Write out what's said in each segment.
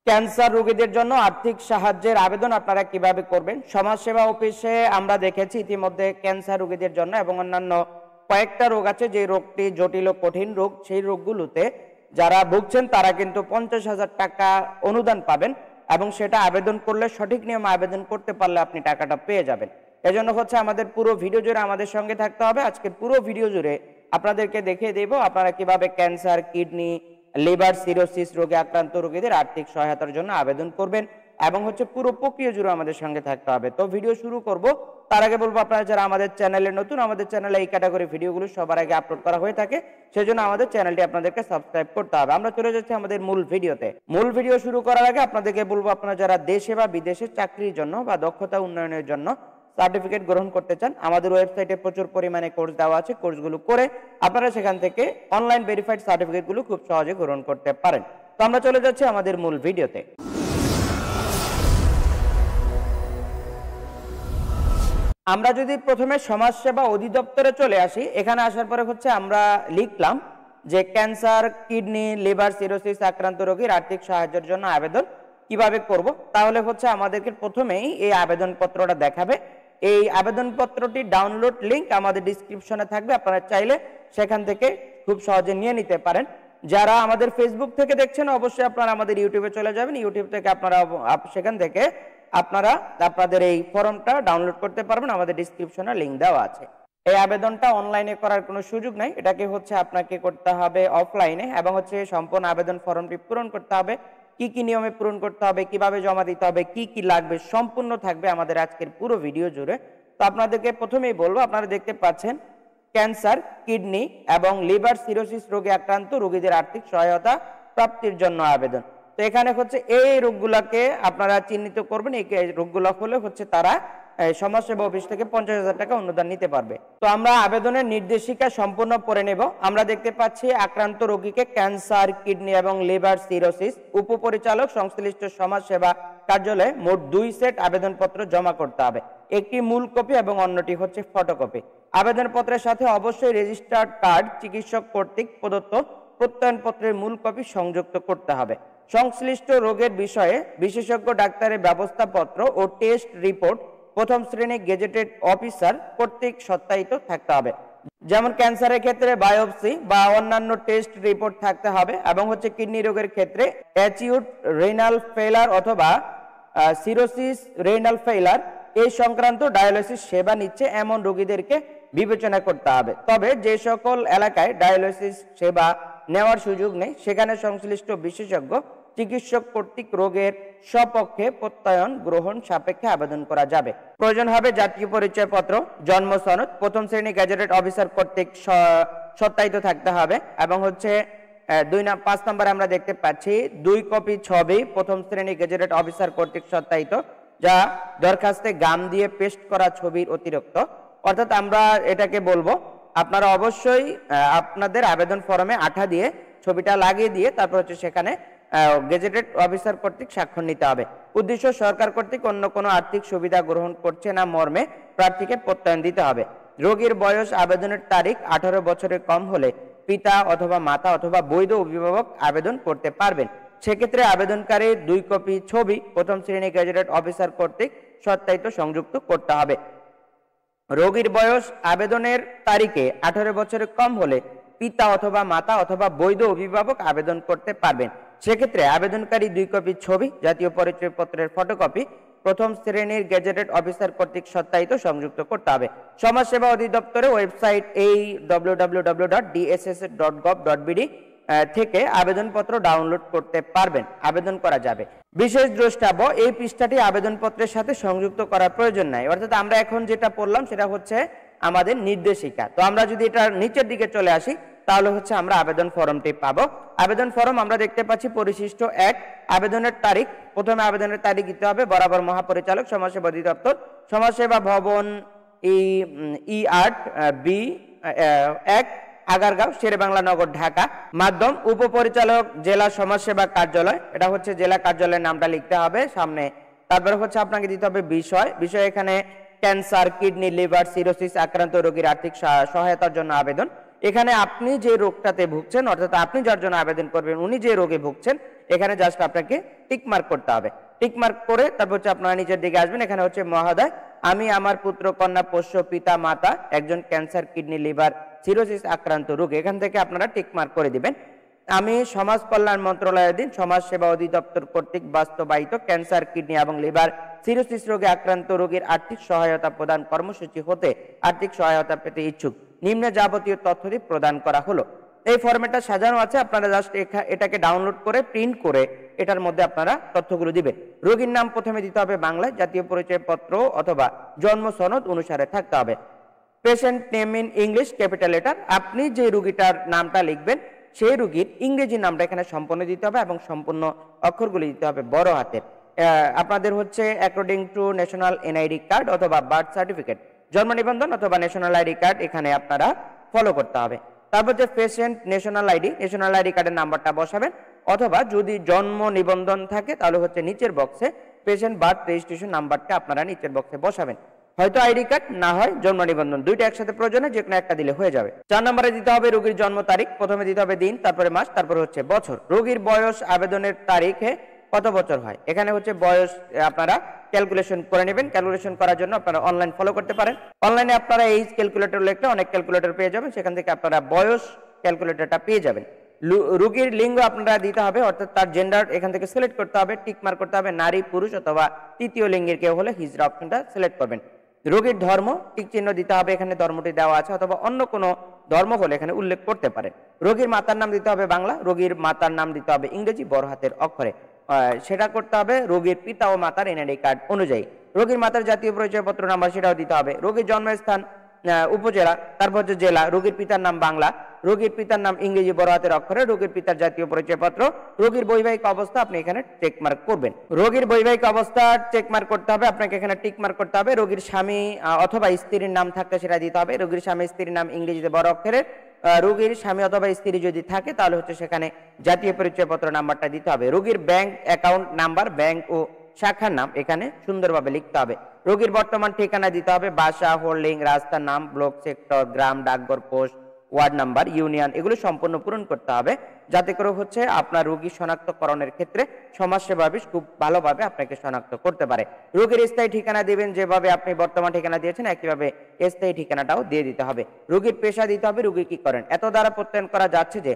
Cancer রোগীদের জন্য আর্থিক সাহায্যের আবেদন আপনারা কিভাবে করবেন। সমাজসেবা অফিসে আমরা দেখেছি ইতিমধ্যে ক্যান্সার রোগীদের জন্য এবং অন্যান্য কয়েকটা রোগ আছে যে রোগটি জটিল ও কঠিন রোগ, সেই রোগগুলোতে যারা ভুগছেন তারা কিন্তু 50,000 টাকা অনুদান পাবেন এবং সেটা আবেদন করলে সঠিক নিয়মে আবেদন করতে পারলে আপনি টাকাটা পেয়ে যাবেন। এজন্য হচ্ছে আমাদের পুরো ভিডিও জুড়ে আমাদের সঙ্গে থাকতে হবে। আজকে পুরো ভিডিও জুড়ে আপনাদেরকে দেখিয়ে দেব আপনারা কিভাবে ক্যান্সার, কিডনি, লিভার সিরোসিস রোগে আক্রান্ত রোগীদের আর্থিক সহায়তার জন্য আবেদন করবেন এবং হচ্ছে পুরো প্রক্রিয়া জুড়ে আমাদের সঙ্গে থাকতে হবে। তো ভিডিও শুরু করব, তার আগে বলবো আপনারা যারা আমাদের চ্যানেলে নতুন, আমাদের চ্যানেলে এই ক্যাটাগরি ভিডিওগুলো সবার আগে আপলোড করা হয়ে থাকে, সেজন্য আমাদের চ্যানেলটি আপনাদেরকে সাবস্ক্রাইব করতে হবে। আমরা চলে যাচ্ছি আমাদের মূল ভিডিওতে। মূল ভিডিও শুরু করার আগে আপনাদেরকে বলবো আপনারা যারা দেশে বা বিদেশে চাকরির জন্য বা দক্ষতা উন্নয়নের জন্য সার্টিফিকেট গ্রহণ করতে চান, আমাদের ওয়েবসাইটে প্রচুর পরিমাণে কোর্স দেওয়া আছে। কোর্সগুলো করে আপনারা সেখান থেকে অনলাইন ভেরিফাইড সার্টিফিকেটগুলো খুব সহজে গ্রহণ করতে পারেন। তো আমরা চলে যাচ্ছি আমাদের মূল ভিডিওতে। আমরা যদি প্রথমে সমাজসেবা অধিদপ্তরে চলে আসি, এখানে আসার পরে হচ্ছে আমরা লিখলাম যে ক্যান্সার, কিডনি, লিভার সিরোসিস আক্রান্ত রোগীর আর্থিক সাহায্যের জন্য আবেদন কিভাবে করব, তাহলে হচ্ছে আমাদেরকে প্রথমেই এই আবেদনপত্রটা দেখাবে। এই আবেদনপত্রটি ডাউনলোড লিংক আমাদের ডিসক্রিপশনে থাকবে, আপনারা চাইলে সেখান থেকে খুব সহজে নিয়ে নিতে পারেন। যারা আমাদের ফেসবুক থেকে দেখছেন অবশ্যই আপনারা আমাদের ইউটিউবে চলে যাবেন, ইউটিউব থেকে আপনারা সেখান থেকে আপনারা আপনাদের এই ফর্মটা ডাউনলোড করতে পারবেন, আমাদের ডিসক্রিপশনে লিংক দেওয়া আছে। এই আবেদনটা অনলাইনে করার কোনো সুযোগ নাই, এটাকে হচ্ছে আপনাকে করতে হবে অফলাইনে এবং হচ্ছে সম্পূর্ণ আবেদন ফর্মটি পূরণ করতে হবে। কি কি নিয়মে পূরণ করতে হবে, কিভাবে জমা দিতে হবে, কি কি লাগবে সম্পূর্ণ থাকবে আমাদের আজকের পুরো ভিডিও জুড়ে। তো আপনাদেরকে প্রথমেই বলবো, আপনারা দেখতে পাচ্ছেন ক্যান্সার, কিডনি এবং লিভার সিরোসিস রোগে আক্রান্ত রোগীদের আর্থিক সহায়তা প্রাপ্তির জন্য আবেদন। তো এখানে হচ্ছে এই রোগগুলোকে আপনারা চিহ্নিত করবেন, এই রোগগুলো হলে হচ্ছে তারা সমাজসেবা অফিস থেকে 50,000 টাকা অনুদান নিতে পারবে। তো আমরা আবেদনের নির্দেশিকা সম্পূর্ণ পড়ে নেব। আমরা দেখতে পাচ্ছি আক্রান্ত রোগীকে ক্যান্সার, কিডনি এবং লিভার সিরোসিস উপপরিচালক সংশ্লিষ্ট সমাজসেবা কার্যালয়ে মোট 2 সেট আবেদনপত্র জমা করতে হবে, একটি মূল কপি এবং অন্যটি হচ্ছে ফটোকপি। আবেদনপত্রের সাথে অবশ্যই রেজিস্টার্ড কার্ড, চিকিৎসক কর্তৃক প্রদত্ত প্রত্যয়নপত্রের মূল কপি সংযুক্ত করতে হবে। সংশ্লিষ্ট রোগের বিষয়ে বিশেষজ্ঞ ডাক্তারের ব্যবস্থাপত্র ও টেস্ট রিপোর্ট প্রথম শ্রেণী গেজেটেড অফিসার কর্তৃক সত্যায়িত থাকতে হবে। যেমন ক্যান্সারের ক্ষেত্রে বায়োপসি বা অন্যান্য টেস্ট রিপোর্ট থাকতে হবে এবং হচ্ছে কিডনি রোগের ক্ষেত্রে অ্যাকিউট রেনাল ফেইলার অথবা সিরোসিস রেনাল ফেইলার এই সংক্রান্ত ডায়ালিসিস সেবা নিচ্ছে এমন রোগীদেরকে বিবেচনা করতে হবে। তবে যে সকল এলাকায় ডায়ালিসিস সেবা নেওয়ার সুযোগ নেই সেখানে সংশ্লিষ্ট বিশেষজ্ঞ চিকিৎসক কর্তৃক রোগের স্বপক্ষে প্রত্যয়ন গ্রহণ সাপেক্ষে আবেদন করা যাবে। প্রয়োজন হবে জাতীয় পরিচয়পত্র, জন্ম সনদ প্রথম শ্রেণী গ্যাজেটেড অফিসার কর্তৃক সত্যায়িত থাকতে হবে এবং হচ্ছে 5 নম্বরে আমরা দেখতে পাচ্ছি 2 কপি ছবি প্রথম শ্রেণী গ্যাজেটেড অফিসার কর্তৃক সত্যায়িত, যা দরখাস্তে গাম দিয়ে পেস্ট করা ছবির অতিরিক্ত। অর্থাৎ আমরা এটাকে বলবো আপনারা অবশ্যই আপনাদের আবেদন ফর্মে আঠা দিয়ে ছবিটা লাগিয়ে দিয়ে তারপর হচ্ছে সেখানে গেজেটেড অফিসার কর্তৃক স্বাক্ষর নিতে হবে। উদ্দেশ্য সরকার কর্তৃক অন্য কোনো আর্থিক সুবিধা গ্রহণ করছে না মর্মে প্রার্থীকে প্রত্যয়ন দিতে হবে। রোগীর বয়স আবেদনের তারিখ 18 বছরের কম হলে পিতা অথবা মাতা অথবা বৈধ অভিভাবক আবেদন করতে পারবেন। সেক্ষেত্রে আবেদনকারী 2 কপি ছবি প্রথম শ্রেণী গেজেটেড অফিসার কর্তৃক সত্যায়িত সংযুক্ত করতে হবে। রোগীর বয়স আবেদনের তারিখে 18 বছরের কম হলে পিতা অথবা মাতা অথবা বৈধ অভিভাবক আবেদন করতে পারবেন। সেক্ষেত্রে আবেদনকারী 2 কপি ছবি, জাতীয় পরিচয়পত্রের ফটোকপি প্রথম শ্রেণীর গেজেটেড অফিসার কর্তৃক সত্যায়িত সংযুক্ত করতে হবে। সমাজসেবা অধিদপ্তরের ওয়েবসাইট এই www.dss.gov.bd থেকে আবেদনপত্র ডাউনলোড করতে পারবেন, আবেদন করা যাবে। বিশেষ দ্রষ্টব্য, এই পৃষ্ঠাটি আবেদনপত্রের সাথে সংযুক্ত করার প্রয়োজন নাই। অর্থাৎ আমরা এখন যেটা পড়লাম সেটা হচ্ছে আমাদের নির্দেশিকা। তো আমরা যদি এটা নিচের দিকে চলে আসি তাহলে হচ্ছে আমরা আবেদন ফর্মটি পাবো। আবেদন ফর্ম আমরা দেখতে পাচ্ছি পরিশিষ্ট 1, আবেদনের তারিখ। প্রথমে আবেদনের তারিখ দিতে হবে বরাবর মহাপরিচালক সমাজসেবা অধিদপ্তর, সমাজসেবা ভবন E8 B1 আগারগাঁও, শেরেবাংলা নগর, ঢাকা। মাধ্যম উপপরিচালক জেলা সমাজসেবা কার্যালয়, এটা হচ্ছে জেলা কার্যালয়ের নামটা লিখতে হবে সামনে। তারপরে হচ্ছে আপনাকে দিতে হবে বিষয় এখানে ক্যান্সার, কিডনি, লিভার সিরোসিস আক্রান্ত রোগীর আর্থিক সহায়তার জন্য আবেদন। এখানে আপনি যে রোগটাতে ভুগছেন অর্থাৎ আপনি যার জন্য আবেদন করবেন উনি যে রোগে ভুগছেন এখানে জাস্ট আপনাকে টিক মার্ক করতে হবে। টিক মার্ক করে তারপর হচ্ছে আপনারা নিচের দিকে আসবেন। এখানে হচ্ছে মহোদয়, আমি আমার পুত্র কন্যা পোষ্য পিতা মাতা একজন ক্যান্সার কিডনি লিভার সিরোসিস আক্রান্ত রোগী, এখান থেকে আপনারা টিক মার্ক করে দিবেন। আমি সমাজ কল্যাণ মন্ত্রণালয়াধীন সমাজ সেবা অধিদপ্তর কর্তৃক বাস্তবায়িত ক্যান্সার কিডনি এবং লিভার সিরোসিস রোগে আক্রান্ত রোগীর আর্থিক সহায়তা প্রদান কর্মসূচি হতে আর্থিক সহায়তা পেতে ইচ্ছুক, নিম্নে যাবতীয় তথ্যটি প্রদান করা হলো। এই ফরম্যাটটা সাজানো আছে, আপনারা জাস্ট এটাকে ডাউনলোড করে প্রিন্ট করে এটার মধ্যে আপনারা তথ্যগুলো দিবেন। রোগীর নাম প্রথমে দিতে হবে বাংলায়, জাতীয় পরিচয়পত্র অথবা জন্ম সনদ অনুসারে থাকতে হবে। Patient name in English capital letter, আপনি যে রোগীটার নামটা লিখবেন সেই রোগীর ইংরেজি নামটা এখানে সম্পূর্ণ দিতে হবে এবং সম্পূর্ণ অক্ষরগুলি দিতে হবে বড় হাতের। আপনাদের হচ্ছে according to national NID card অথবা বার্থ সার্টিফিকেট, জন্ম নিবন্ধন অথবা ন্যাশনাল আইডি কার্ড এখানে আপনারা ফলো করতে হবে। তারপর যে পেশেন্ট ন্যাশনাল আইডি কার্ডের নাম্বারটা বসাবেন, অথবা যদি জন্ম নিবন্ধন থাকে তাহলে হচ্ছে নিচের বক্সে পেশেন্ট বার্থ রেজিস্ট্রেশন নাম্বারটা আপনারা নিচের বক্সে বসাবেন। হয়তো আইডি কার্ড না হয় জন্ম নিবন্ধন, দুইটা একসাথে প্রয়োজনে যে কোনো একটা দিলে হয়ে যাবে। 4 নম্বরে দিতে হবে রোগীর জন্ম তারিখ, প্রথমে দিতে হবে দিন, তারপরে মাস, তারপরে হচ্ছে বছর। রোগীর বয়স আবেদনের তারিখে কত বছর হয়, এখানে হচ্ছে বয়স আপনারা ক্যালকুলেশন করে নেবেন। ক্যালকুলেশন করার জন্য আপনারা অনলাইন ফলো করতে পারেন। অনলাইনে আপনারা এই ক্যালকুলেটর লিখলে অনেক ক্যালকুলেটর পেয়ে যাবেন, সেখান থেকে আপনারা বয়স ক্যালকুলেটরটা পেয়ে যাবেন। রোগীর লিঙ্গ আপনারা দিতে হবে, অর্থাৎ তার জেন্ডার এখান থেকে সিলেক্ট করতে হবে, টিক মার্ক করতে হবে, নারী পুরুষ অথবা তৃতীয় লিঙ্গের কেউ হলে হিজড়া অপশনটা সিলেক্ট করবেন। রোগীর ধর্ম টিক চিহ্ন দিতে হবে, এখানে ধর্মটি দেওয়া আছে, অথবা অন্য কোনো ধর্ম হলে এখানে উল্লেখ করতে পারেন। রোগীর মাতার নাম দিতে হবে বাংলা, রোগীর মাতার নাম দিতে হবে ইংরেজি বড় হাতের অক্ষরে, সেটা করতে হবে রোগীর পিতা ও মাতার এনআইডি কার্ড অনুযায়ী। রোগীর মাতার জাতীয় পরিচয়পত্র নাম্বার সেটাও দিতে হবে। রোগীর জন্মস্থান উপজেলা, তারপর হচ্ছে জেলা, রোগীর পিতার নাম বাংলা, রোগীর পিতার নাম ইংরেজি বড় হাতের অক্ষরে, রোগীর পিতার জাতীয় পরিচয়পত্র। রোগীর বৈবাহিক অবস্থা আপনি এখানে চেক মার্ক করবেন। রোগীর বৈবাহিক অবস্থা চেক মার্ক করতে হবে, আপনাকে এখানে টিক মার্ক করতে হবে। রোগীর স্বামী অথবা স্ত্রীর নাম থাকলে সেটা দিতে হবে। রোগীর স্বামী স্ত্রীর নাম ইংরেজিতে বড় অক্ষরে, রোগীর স্বামী অথবা স্ত্রী যদি থাকে তাহলে হচ্ছে সেখানে জাতীয় পরিচয়পত্র নাম্বারটা দিতে হবে। রোগীর ব্যাংক অ্যাকাউন্ট নাম্বার, ব্যাংক ও শাখার নাম এখানে সুন্দরভাবে লিখতে হবে। রোগীর বর্তমান ঠিকানা দিতে হবে, বাসা, হোল্ডিং, রাস্তার নাম, ব্লক, সেক্টর, গ্রাম, ডাকঘর, পোস্ট, ওয়ার্ড নাম্বার, ইউনিয়ন, এগুলো সম্পূর্ণ পূরণ করতে হবে, যাতে করে হচ্ছে আপনার রোগী শনাক্তকরণের ক্ষেত্রে সমাজসেবা অফিস খুব ভালোভাবে আপনাকে শনাক্ত করতে পারে। রোগীর স্থায়ী ঠিকানা দিবেন, যেভাবে আপনি বর্তমান ঠিকানা দিয়েছেন একইভাবে স্থায়ী ঠিকানাটাও দিয়ে দিতে হবে। রোগীর পেশা দিতে হবে, রোগী কি করেন। এত দ্বারা প্রত্যয়ন করা যাচ্ছে যে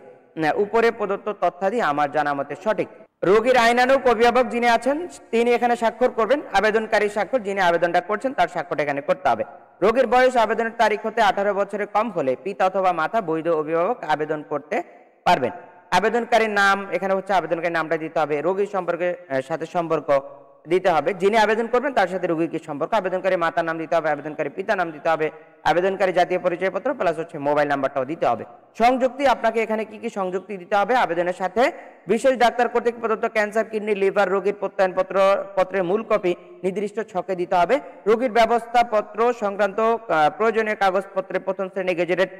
উপরে প্রদত্ত তথ্যাদি আমার জানা মতে সঠিক। রোগীর আইনানুগ অভিভাবক যিনি আছেন তিনি এখানে স্বাক্ষর করবেন, আবেদনকারী স্বাক্ষর, যিনি আবেদনটা করছেন তার স্বাক্ষরটা এখানে করতে হবে। রোগীর বয়স আবেদনের তারিখ হতে 18 বছরের কম হলে পিতা অথবা মাতা বৈধ অভিভাবক আবেদন করতে পারবেন। আবেদনকারীর নাম এখানে হচ্ছে আবেদনকারীর নামটা দিতে হবে। রোগীর সাথে সম্পর্ক দিতে হবে, যিনি আবেদন করবেন তার সাথে রোগীর কি সম্পর্ক। আবেদনকারী মাতার নাম দিতে হবে, আবেদনকারী পিতার নাম দিতে হবে, আবেদনকারী জাতীয় পরিচয়পত্র প্লাস হচ্ছে মোবাইল নাম্বারটাও দিতে হবে। সংযুক্তি আপনাকে এখানে কি কি সংযুক্তি দিতে হবে আবেদনের সাথে। বিশেষ ডাক্তার কর্তৃক প্রদত্ত ক্যান্সার, কিডনি, লিভার রোগীর প্রত্যয়ন পত্রের মূল কপি নির্দিষ্ট ছকে দিতে হবে। রোগীর ব্যবস্থাপত্র সংক্রান্ত প্রয়োজনীয় কাগজপত্রে প্রথম শ্রেণী গেজেটেড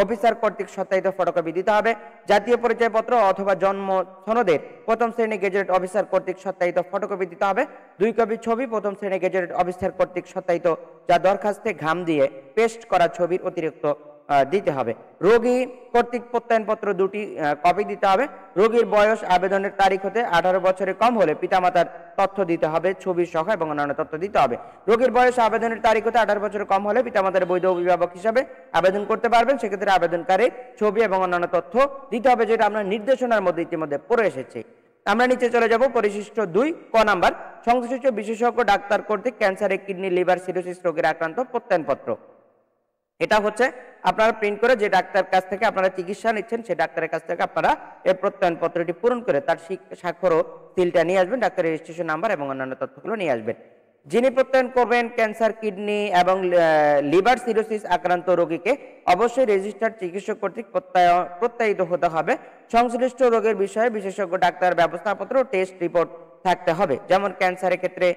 অফিসার কর্তৃক সত্যায়িত ফটোকপি দিতে হবে। জাতীয় পরিচয়পত্র অথবা জন্ম সনদের প্রথম শ্রেণী গেজেটেড অফিসার কর্তৃক সত্যায়িত ফটোকপি দিতে হবে। 2 কপি ছবি প্রথম শ্রেণী গেজেটেড অফিসার কর্তৃক সত্যায়িত, যা দরখাস্তে ঘাম দিয়ে পেস্ট করা ছবির অতিরিক্ত দিতে হবে। রোগী কর্তৃক প্রত্যয়নপত্র 2টি কপি দিতে হবে। রোগীর বয়স আবেদনের তারিখ হতে 18 বছরের কম হলে পিতামাতার তথ্য দিতে হবে, ছবি সহ এবং অন্যান্য তথ্য দিতে হবে। রোগীর বয়স আবেদনের তারিখ হতে 18 বছরের কম হলে পিতামাতার বৈধ অভিভাবক হিসাবে আবেদন করতে পারবেন। সেক্ষেত্রে আবেদনকারীর ছবি এবং অন্যান্য তথ্য দিতে হবে, যেটা আমরা নির্দেশনার মধ্যে ইতিমধ্যে পড়ে এসেছি। আমরা নিচে চলে যাব পরিশিষ্ট 2 ক নাম্বার, সংশ্লিষ্ট বিশেষজ্ঞ ডাক্তার কর্তৃক ক্যান্সারে, কিডনি, লিভার সিরোসিস রোগের আক্রান্ত প্রত্যয়নপত্র। এটা হচ্ছে আপনারা প্রিন্ট করে যে ডাক্তার কাছ থেকে আপনারা চিকিৎসা নিচ্ছেন সেই ডাক্তারের কাছ থেকে আপনারা এই প্রত্যয়নপত্রটি পূরণ করে তার স্বাক্ষর ও সিলটা নিয়ে আসবেন, ডাক্তারের রেজিস্ট্রেশন নাম্বার এবং অন্যান্য তথ্যগুলো নিয়ে আসবেন। যিনি প্রত্যয়ন করবেন ক্যান্সার, কিডনি এবং লিভার সিরোসিস আক্রান্ত রোগীকে অবশ্যই রেজিস্টার্ড চিকিৎসক কর্তৃক প্রত্যায়িত হতে হবে। সংশ্লিষ্ট রোগের বিষয়ে বিশেষজ্ঞ ডাক্তার ব্যবস্থাপত্র ও টেস্ট রিপোর্ট থাকতে হবে, যেমন ক্যান্সারের ক্ষেত্রে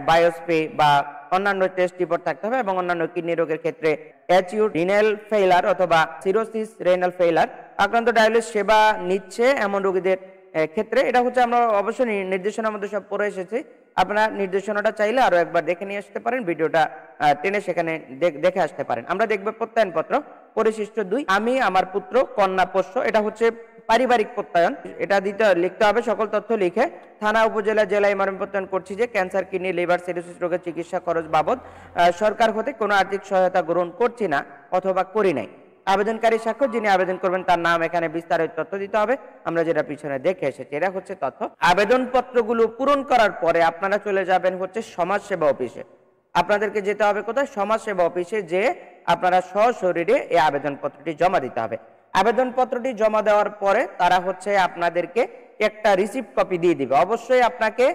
বায়োপসি বা অন্যান্য টেস্ট রিপোর্ট থাকতে হবে, এবং অন্যান্য কিডনি রোগের ক্ষেত্রে অ্যাকিউট রিনাল ফেইলার অথবা সিরোসিস রেনাল ফেইলার আক্রান্ত ডায়ালিসিস সেবা নিচ্ছে এমন রোগীদের ক্ষেত্রে এটা হচ্ছে আমরা অবশ্যই নির্দেশনার মধ্যে সব পড়ে এসেছি। আপনারা নির্দেশনাটা চাইলে আরো একবার দেখে নিয়ে আসতে পারেন, ভিডিওটা টেনে সেখানে দেখে আসতে পারেন। আমরা দেখব প্রত্যয়নপত্র পরিশিষ্ট 2, আমি আমার পুত্র কন্যা পোষ্য। এটা হচ্ছে পারিবারিক প্রত্যয়ন, এটা লিখতে হবে সকল তথ্য লিখে থানা উপজেলা জেলায় মর্মে প্রত্যয়ন করছি যে ক্যান্সার, কিডনি, লিভার, সিরোসিস রোগের চিকিৎসা খরচ বাবদ সরকার হতে কোনো আর্থিক সহায়তা গ্রহণ করছি না অথবা করি নাই। আবেদনকারী স্বাক্ষর, যিনি আবেদন করবেন তার নাম, এখানে বিস্তারিত তথ্য দিতে হবে, আমরা যেটা পিছনে দেখে এসেছি এটা হচ্ছে তথ্য। আবেদনপত্রগুলো পূরণ করার পরে আপনারা চলে যাবেন হচ্ছে সমাজসেবা অফিসে। আপনাদেরকে যেতে হবে কোথায়? সমাজসেবা অফিসে, যে আপনারা সশরীরে এই আবেদনপত্রটি জমা দিতে হবে। আবেদনপত্রটি জমা দেওয়ার পরে তারা হচ্ছে আপনাদেরকে একটা রিসিপ্ট কপি দিয়ে দিবে। অবশ্যই আপনাকে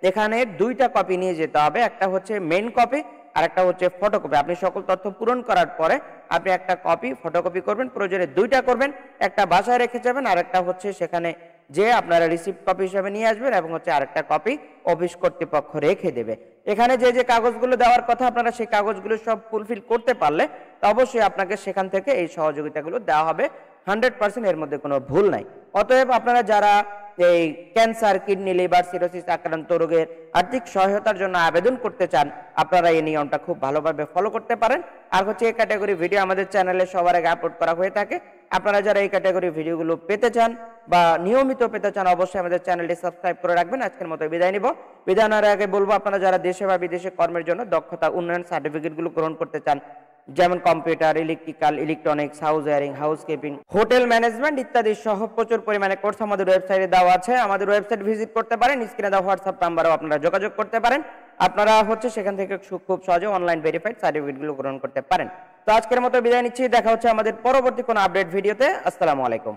এখানে দুইটা কপি নিয়ে যেতে হবে, একটা হচ্ছে মেইন কপি আর একটা হচ্ছে ফটোকপি। আপনি সকল তথ্য পূরণ করার পরে আপনি একটা কপি ফটোকপি করবেন, প্রয়োজনে দুইটা করবেন, একটা বাসায় রেখে যাবেন আর একটা হচ্ছে সেখানে যে আপনারা রিসিপ্ট কপি হিসেবে নিয়ে আসবেন, এবং হচ্ছে আরেকটা কপি অফিস কর্তৃপক্ষ রেখে দেবে। এখানে যে যে কাগজগুলো দেওয়ার কথা আপনারা সেই কাগজগুলো সব ফুলফিল করতে পারলে অবশ্যই আপনাকে সেখান থেকে এই সহযোগিতাগুলো দেওয়া হবে 100%, এর মধ্যে কোনো ভুল নাই। অতএব আপনারা যারা এই ক্যান্সার, কিডনি, লিভার, সিরোসিস আক্রান্ত রোগের আর্থিক সহায়তার জন্য আবেদন করতে চান, আপনারা এই নিয়মটা খুব ভালোভাবে ফলো করতে পারেন। আর হচ্ছে এই ক্যাটাগরি ভিডিও আমাদের চ্যানেলে সবার আগে আপলোড করা হয়ে থাকে। আপনারা যারা এই ক্যাটাগরি ভিডিওগুলো পেতে চান বা নিয়মিত পেতে চান, অবশ্যই আমাদের চ্যানেলটি সাবস্ক্রাইব করে রাখবেন। আজকের মতো বিদায় নিব। বিদায় নেওয়ার আগে বলবো, আপনারা যারা দেশে বা বিদেশে কর্মের জন্য দক্ষতা উন্নয়ন সার্টিফিকেটগুলো গ্রহণ করতে চান, যেমন computer, electrical, electronics, house wiring, housekeeping, hotel management ইত্যাদি সহ প্রচুর পরিমাণে কোর্স আমাদের ওয়েবসাইটে দেওয়া আছে। আমাদের ওয়েবসাইট ভিজিট করতে পারেন, স্ক্রিনে দেওয়া হোয়াটসঅ্যাপ নাম্বারেও আপনারা যোগাযোগ করতে পারেন। আপনারা হচ্ছে সেখান থেকে খুব সহজে অনলাইন ভেরিফাইড সার্টিফিকেটগুলো গ্রহণ করতে পারেন। তো আজকের মতো বিদায় নিচ্ছি, দেখা হচ্ছে আমাদের পরবর্তী কোনো আপডেট ভিডিওতে। আসসালামু আলাইকুম।